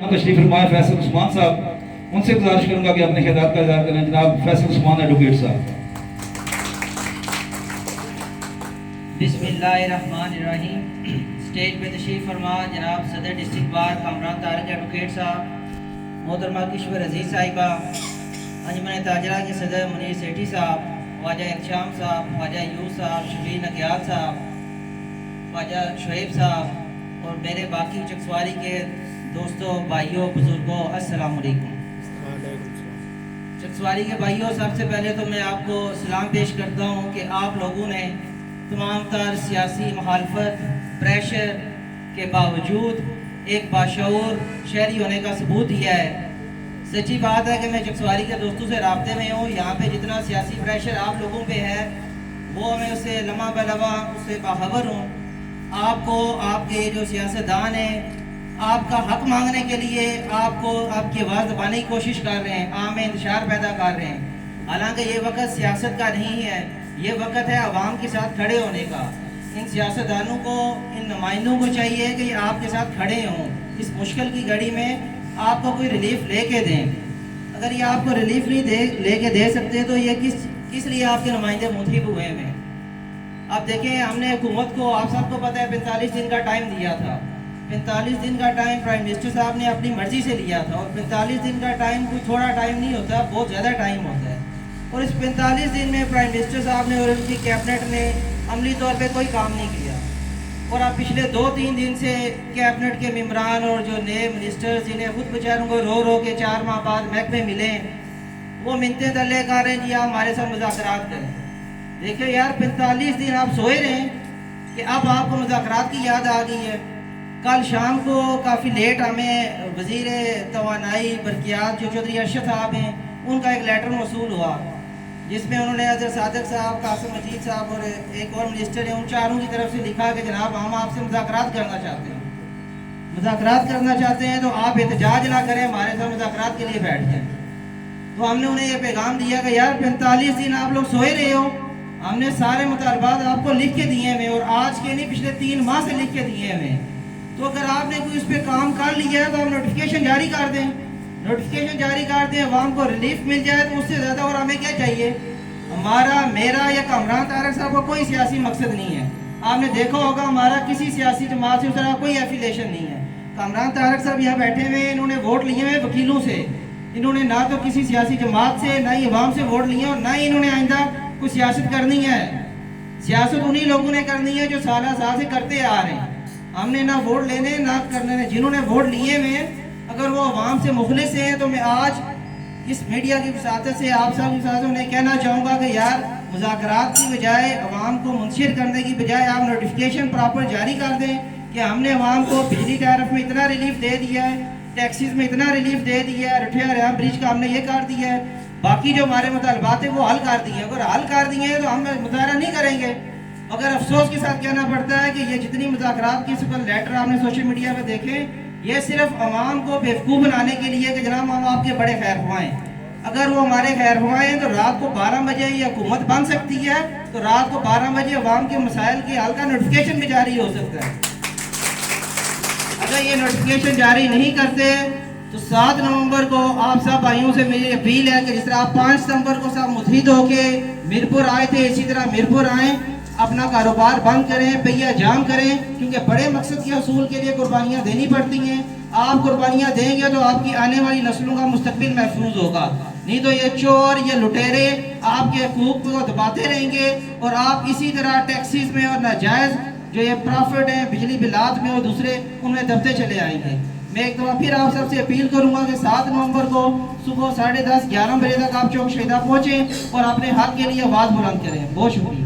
تشریف فرمائے فیصل عثمان صاحب، ان سے گزارش کروں گا کہ اپنے خیالات کا اظہار کریں۔ جناب فیصل عثمان ایڈوکیٹ صاحب۔ بسم اللہ الرحمن الرحیم۔ اسٹیج پہ تشریف فرما جناب صدر district bar Kamran Tariq advocate صاحب، محترمہ کشور عزیز صاحبہ، انجمن تاجرہ کے صدر منیر سیٹھی صاحب، خواجہ احتشام صاحب، خواجہ یوسف صاحب، شبیر نگیال صاحب، خواجہ شعیب صاحب اور میرے باقی چکسواری کے دوستوں، بھائیوں، بزرگوں، السلام علیکم۔ چکسواری کے بھائیوں، سب سے پہلے تو میں آپ کو سلام پیش کرتا ہوں کہ آپ لوگوں نے تمام تر سیاسی مخالفت، پریشر کے باوجود ایک باشعور شہری ہونے کا ثبوت دیا ہے۔ سچی بات ہے کہ میں چکسواری کے دوستوں سے رابطے میں ہوں۔ یہاں پہ جتنا سیاسی پریشر آپ لوگوں پہ ہے وہ میں اس سے لمحہ بہ لمحہ اس سے باخبر ہوں۔ آپ کو آپ کے جو سیاستدان ہیں آپ کا حق مانگنے کے لیے آپ کو آپ کی آواز دبانے کی کوشش کر رہے ہیں، عام میں انتشار پیدا کر رہے ہیں، حالانکہ یہ وقت سیاست کا نہیں ہے، یہ وقت ہے عوام کے ساتھ کھڑے ہونے کا۔ ان سیاستدانوں کو، ان نمائندوں کو چاہیے کہ یہ آپ کے ساتھ کھڑے ہوں، اس مشکل کی گھڑی میں آپ کو کوئی ریلیف لے کے دیں۔ اگر یہ آپ کو ریلیف نہیں لے کے دے سکتے تو یہ کس لیے آپ کے نمائندے منتخب ہوئے ہیں؟ اب دیکھیں، ہم نے حکومت کو، آپ سب کو پتہ ہے، 45 دن کا ٹائم دیا تھا۔ 45 دن کا ٹائم پرائم منسٹر صاحب نے اپنی مرضی سے لیا تھا، اور 45 دن کا ٹائم کوئی تھوڑا ٹائم نہیں ہوتا، بہت زیادہ ٹائم ہوتا ہے۔ اور اس 45 دن میں پرائم منسٹر صاحب نے اور ان کی کیبنٹ نے عملی طور پہ کوئی کام نہیں کیا۔ اور اب پچھلے 2-3 دن سے کیبنٹ کے ممبران اور جو نئے منسٹر جنہیں خود بیچاروں کو رو رو کے 4 ماہ بعد محکمے ملے، وہ منتیں تلے کر رہے ہیں جی آپ ہمارے ساتھ مذاکرات کریں۔ دیکھیں یار، 45 دن آپ سوئے رہے کہ اب آپ کو مذاکرات کی یاد آ گئی ہے۔ کل شام کو کافی لیٹ ہمیں وزیر توانائی برقیات جو چودھری ارشد صاحب ہیں، ان کا ایک لیٹر موصول ہوا جس میں انہوں نے حضرت صادق صاحب، قاسم مجید صاحب اور ایک اور منسٹر ہیں، ان چاروں کی طرف سے لکھا کہ جناب ہم آپ سے مذاکرات کرنا چاہتے ہیں، مذاکرات کرنا چاہتے ہیں تو آپ احتجاج نہ کریں، ہمارے ساتھ مذاکرات کے لیے بیٹھ جائیں۔ تو ہم نے انہیں یہ پیغام دیا کہ یار 45 دن آپ لوگ سوئے رہے ہو، ہم نے سارے مطالبات آپ کو لکھ کے دیے ہوئے، اور آج کے نہیں پچھلے 3 ماہ سے لکھ کے دیے ہوئے۔ تو اگر آپ نے کوئی اس پہ کام کر لیا ہے تو آپ نوٹیفیکیشن جاری کر دیں، نوٹیفیکیشن جاری کر دیں، عوام کو ریلیف مل جائے تو اس سے زیادہ اور ہمیں کیا چاہیے؟ ہمارا، میرا یا کامران طارق صاحب کا کوئی سیاسی مقصد نہیں ہے۔ آپ نے دیکھا ہوگا ہمارا کسی سیاسی جماعت سے اس طرح کوئی ایفیلیشن نہیں ہے۔ کامران طارق صاحب یہاں بیٹھے ہوئے، انہوں نے ووٹ لیے ہوئے وکیلوں سے، انہوں نے نہ تو کسی سیاسی جماعت سے، نہ ہی عوام سے ووٹ لیے، اور نہ ہی انہوں نے آئندہ کوئی سیاست کرنی ہے۔ سیاست انہی لوگوں نے کرنی ہے جو سالہ سال سے کرتے آ رہے ہیں۔ ہم نے نہ ووٹ لینے نہ کرنے۔ جنہوں نے ووٹ لیے ہوئے اگر وہ عوام سے مخلص ہیں تو میں آج اس میڈیا کی وساطت سے آپ سب کی وساطت سے انہیں کہنا چاہوں گا کہ یار، مذاکرات کی بجائے، عوام کو منتشر کرنے کی بجائے آپ نوٹیفیکیشن پراپر جاری کر دیں کہ ہم نے عوام کو بجلی ٹیرف میں اتنا ریلیف دے دیا ہے، ٹیکسیز میں اتنا ریلیف دے دیا ہے، رٹھیا ریاض برج کا ہم نے یہ کر دیا ہے، باقی جو ہمارے مطالبات ہیں وہ حل کر دیے ہیں۔ اگر حل کر دیے ہیں تو ہم مظاہرہ نہیں کریں گے۔ مگر افسوس کے ساتھ کہنا پڑتا ہے کہ یہ جتنی مذاکرات کی لیٹر آپ نے سوشل میڈیا پہ دیکھیں، یہ صرف عوام کو بیوقوف بنانے کے لیے کہ جناب ہم آپ کے بڑے خیر خواہ ہیں۔ اگر وہ ہمارے خیر خواہ ہیں تو رات کو 12 بجے یہ حکومت بن سکتی ہے، تو رات کو 12 بجے عوام کے مسائل کے حل کا نوٹیفیکیشن بھی جاری ہو سکتا ہے۔ اگر یہ نوٹیفیکیشن جاری نہیں کرتے تو 7 نومبر کو آپ سب بھائیوں سے میری اپیل ہے کہ جس طرح آپ 5 ستمبر کو سب متحد ہو کے میرپور آئے تھے، اسی طرح میرپور آئیں، اپنا کاروبار بند کریں، پہیہ جام کریں، کیونکہ بڑے مقصد کے حصول کے لیے قربانیاں دینی پڑتی ہیں۔ آپ قربانیاں دیں گے تو آپ کی آنے والی نسلوں کا مستقبل محفوظ ہوگا، نہیں تو یہ چور، یہ لٹیرے آپ کے حقوق کو دباتے رہیں گے، اور آپ اسی طرح ٹیکسیز میں اور ناجائز جو یہ پرافٹ ہیں بجلی بلات میں اور دوسرے ان میں دبتے چلے آئیں گے۔ میں ایک دفعہ پھر آپ سب سے اپیل کروں گا کہ 7 نومبر کو صبح 10:30 11 بجے تک آپ چوک شہیدہ پہنچیں اور اپنے حق کے لیے آواز بلند کریں۔ بہت شکریہ۔